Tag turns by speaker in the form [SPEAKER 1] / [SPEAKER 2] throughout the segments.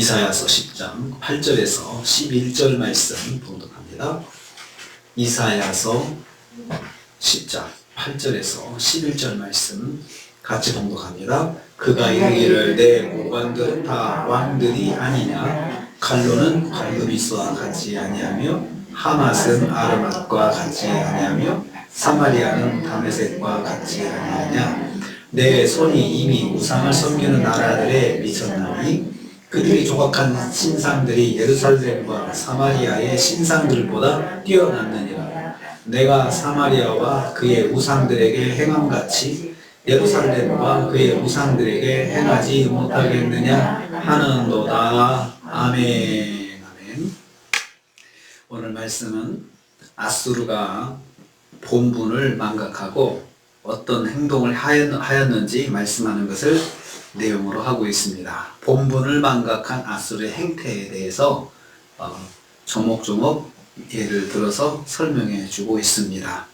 [SPEAKER 1] 이사야서 10장 8절에서 11절 말씀 봉독합니다. 이사야서 10장 8절에서 11절 말씀 같이 봉독합니다. 그가 이르기를 내 고관들은 다 왕들이 아니냐, 칼로는 갈그미스와 같이 아니하며 하맛은 아르맛과 같이 아니하며 사마리아는 다메섹과 같이 아니하냐. 내 손이 이미 우상을 섬기는 나라들에 미쳤나니 그들이 조각한 신상들이 예루살렘과 사마리아의 신상들보다 뛰어났느니라. 내가 사마리아와 그의 우상들에게 행함같이 예루살렘과 그의 우상들에게 행하지 못하겠느냐 하는도다. 아멘. 아멘. 오늘 말씀은 아수르가 본분을 망각하고 어떤 행동을 하였는지 말씀하는 것을 내용으로 하고 있습니다. 본분을 망각한 아수르의 행태에 대해서 조목조목 예를 들어서 설명해 주고 있습니다.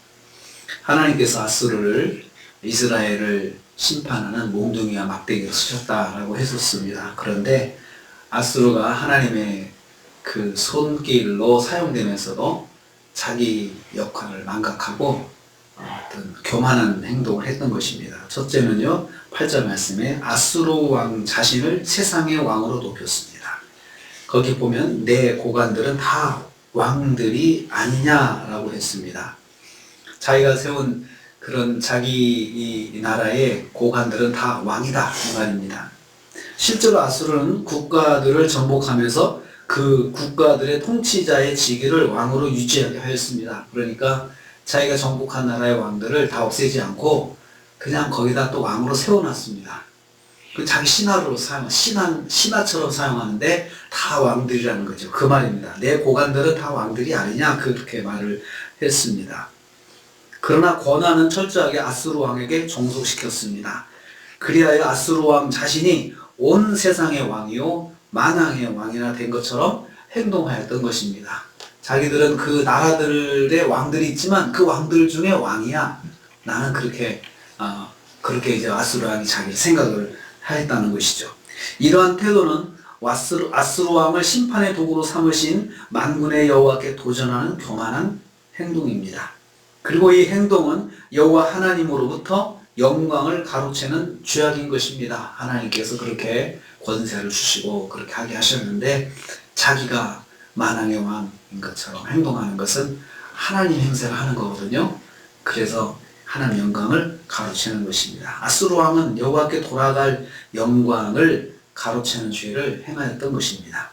[SPEAKER 1] 하나님께서 아수르를 이스라엘을 심판하는 몽둥이와 막대기로 쓰셨다라고 했었습니다. 그런데 아수르가 하나님의 그 손길로 사용되면서도 자기 역할을 망각하고 어떤 교만한 행동을 했던 것입니다. 첫째는요, 8절 말씀에 아수르 왕 자신을 세상의 왕으로 높였습니다. 거기 보면 내 고관들은 다 왕들이 아니냐라고 했습니다. 자기가 세운 그런 자기 이 나라의 고관들은 다 왕이다 이 말입니다. 실제로 아수르는 국가들을 정복하면서 그 국가들의 통치자의 직위를 왕으로 유지하게 하였습니다. 그러니까 자기가 정복한 나라의 왕들을 다 없애지 않고 그냥 거기다 또 왕으로 세워놨습니다. 그 자기 신하로 신하처럼 사용하는데 다 왕들이라는 거죠. 그 말입니다. 내 고관들은 다 왕들이 아니냐, 그렇게 말을 했습니다. 그러나 권한은 철저하게 아수르 왕에게 종속시켰습니다. 그리하여 아수르 왕 자신이 온 세상의 왕이요 만왕의 왕이나 된 것처럼 행동하였던 것입니다. 자기들은 그 나라들의 왕들이 있지만 그 왕들 중에 왕이야. 나는 그렇게 이제 아수르 왕이 자기 생각을 하였다는 것이죠. 이러한 태도는 아수르 왕을 심판의 도구로 삼으신 만군의 여호와께 도전하는 교만한 행동입니다. 그리고 이 행동은 여호와 하나님으로부터 영광을 가로채는 죄악인 것입니다. 하나님께서 그렇게 권세를 주시고 그렇게 하게 하셨는데 자기가 만왕의 왕인 것처럼 행동하는 것은 하나님 행세를 하는 거거든요. 그래서 하나님 영광을 가로채는 것입니다. 아수르 왕은 여호와께 돌아갈 영광을 가로채는 죄를 행하였던 것입니다.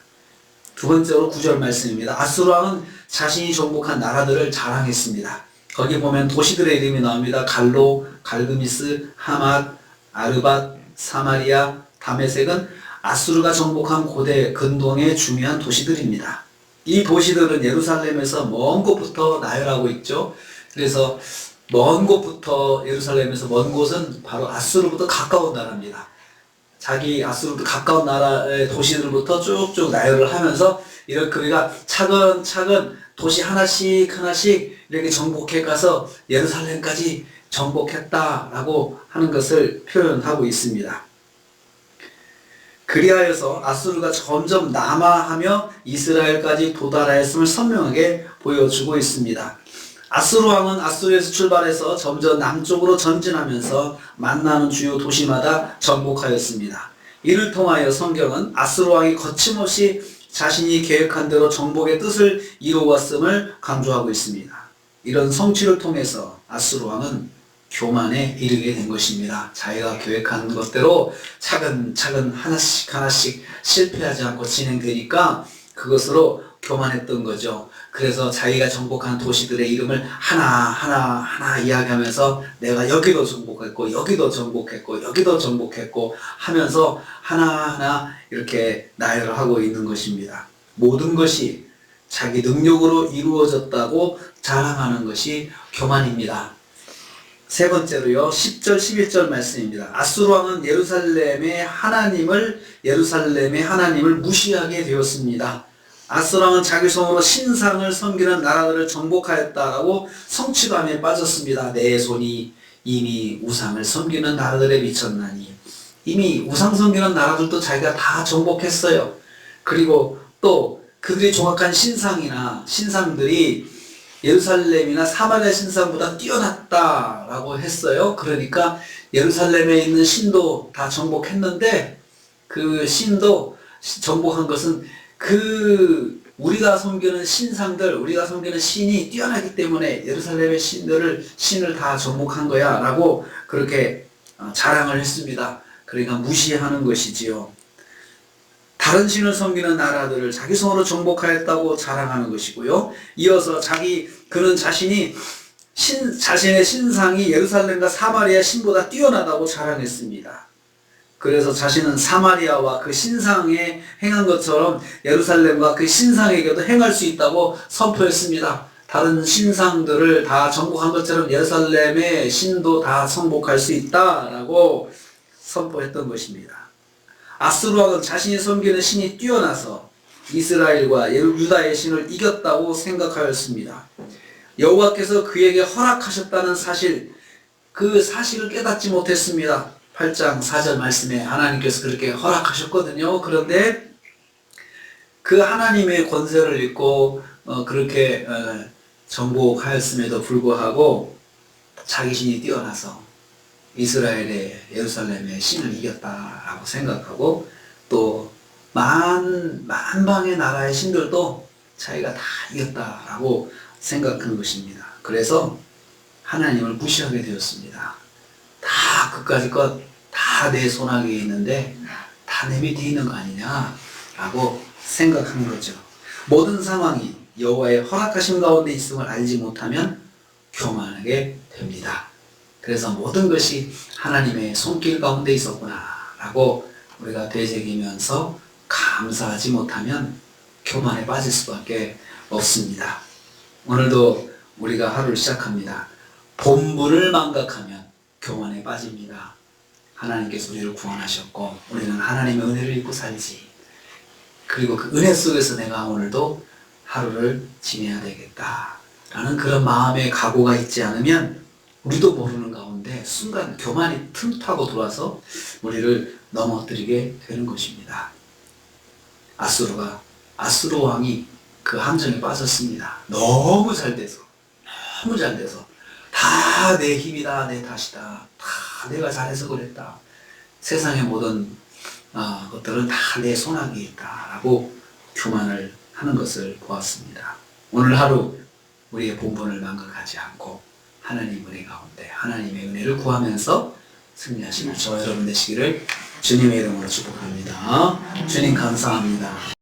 [SPEAKER 1] 두 번째로 9절 말씀입니다. 아수르 왕은 자신이 정복한 나라들을 자랑했습니다. 거기 보면 도시들의 이름이 나옵니다. 갈로, 갈그미스, 하맛, 아르밧, 사마리아, 다메섹은 아수르가 정복한 고대 근동의 중요한 도시들입니다. 이 도시들은 예루살렘에서 먼 곳부터 나열하고 있죠. 그래서 먼 곳부터 예루살렘에서 먼 곳은 바로 아수르부터 가까운 나라입니다. 자기 아수르부터 가까운 나라의 도시들부터 쭉쭉 나열을 하면서 이렇게 우리가 차근차근 도시 하나씩 이렇게 정복해 가서 예루살렘까지 정복했다라고 하는 것을 표현하고 있습니다. 그리하여서 아수르가 점점 남하하며 이스라엘까지 도달하였음을 선명하게 보여주고 있습니다. 아수르 왕은 아수르에서 출발해서 점점 남쪽으로 전진하면서 만나는 주요 도시마다 정복하였습니다. 이를 통하여 성경은 아수르 왕이 거침없이 자신이 계획한 대로 정복의 뜻을 이루어왔음을 강조하고 있습니다. 이런 성취를 통해서 아수르 왕은 교만에 이르게 된 것입니다. 자기가 계획한 것대로 차근차근 하나씩 실패하지 않고 진행되니까 그것으로 교만했던 거죠. 그래서 자기가 정복한 도시들의 이름을 하나 이야기하면서 내가 여기도 정복했고 여기도 정복했고 여기도 정복했고 하면서 하나하나 이렇게 나열을 하고 있는 것입니다. 모든 것이 자기 능력으로 이루어졌다고 자랑하는 것이 교만입니다. 세 번째로요, 10절 11절 말씀입니다. 아수르 왕은 예루살렘의 하나님을 무시하게 되었습니다. 아수르 왕은 자기 손으로 신상을 섬기는 나라들을 정복하였다라고 성취감에 빠졌습니다. 내 손이 이미 우상을 섬기는 나라들에 미쳤나니. 이미 우상 섬기는 나라들도 자기가 다 정복했어요. 그리고 또 그들이 조각한 신상들이 예루살렘이나 사마리아 신상보다 뛰어났다라고 했어요. 그러니까 예루살렘에 있는 신도 다 정복했는데 그 신도 정복한 것은 우리가 섬기는 신상들, 우리가 섬기는 신이 뛰어나기 때문에 예루살렘의 신을 다 정복한 거야 라고 그렇게 자랑을 했습니다. 그러니까 무시하는 것이지요. 다른 신을 섬기는 나라들을 자기 손으로 정복하였다고 자랑하는 것이고요. 이어서 그는 자신의 신상이 예루살렘과 사마리아 신보다 뛰어나다고 자랑했습니다. 그래서 자신은 사마리아와 그 신상에 행한 것처럼 예루살렘과 그 신상에게도 행할 수 있다고 선포했습니다. 다른 신상들을 다 정복한 것처럼 예루살렘의 신도 다 정복할 수 있다라고 선포했던 것입니다. 아스루 왕은 자신이 섬기는 신이 뛰어나서 이스라엘과 유다의 신을 이겼다고 생각하였습니다. 여호와께서 그에게 허락하셨다는 사실, 그 사실을 깨닫지 못했습니다. 8장 4절 말씀에 하나님께서 그렇게 허락하셨거든요. 그런데 그 하나님의 권세를 잊고 그렇게 정복하였음에도 불구하고 자기 신이 뛰어나서 이스라엘의 예루살렘의 신을 이겼다라고 생각하고 또 만방의 나라의 신들도 자기가 다 이겼다라고 생각한 것입니다. 그래서 하나님을 무시하게 되었습니다. 다 그까짓 것 다 내 손아귀에 있는데 다 내 밑에 있는 거 아니냐라고 생각한 거죠. 모든 상황이 여호와의 허락하심 가운데 있음을 알지 못하면 교만하게 됩니다. 그래서 모든 것이 하나님의 손길 가운데 있었구나 라고 우리가 되새기면서 감사하지 못하면 교만에 빠질 수밖에 없습니다. 오늘도 우리가 하루를 시작합니다. 본분을 망각하면 교만에 빠집니다. 하나님께서 우리를 구원하셨고 우리는 하나님의 은혜를 입고 살지. 그리고 그 은혜 속에서 내가 오늘도 하루를 지내야 되겠다라는 그런 마음의 각오가 있지 않으면 우리도 모르는 가운데 순간 교만이 틈타고 들어와서 우리를 넘어뜨리게 되는 것입니다. 아수르 왕이 그 함정에 빠졌습니다. 너무 잘 돼서 다 내 힘이다, 내 탓이다, 다 내가 잘해서 그랬다, 세상의 모든 것들은 다 내 손아귀에 있다라고 교만을 하는 것을 보았습니다. 오늘 하루 우리의 본분을 망각하지 않고 하나님 은혜 가운데 하나님의 은혜를 구하면서 승리하시는 저와 여러분 되시기를 주님의 이름으로 축복합니다. 주님 감사합니다.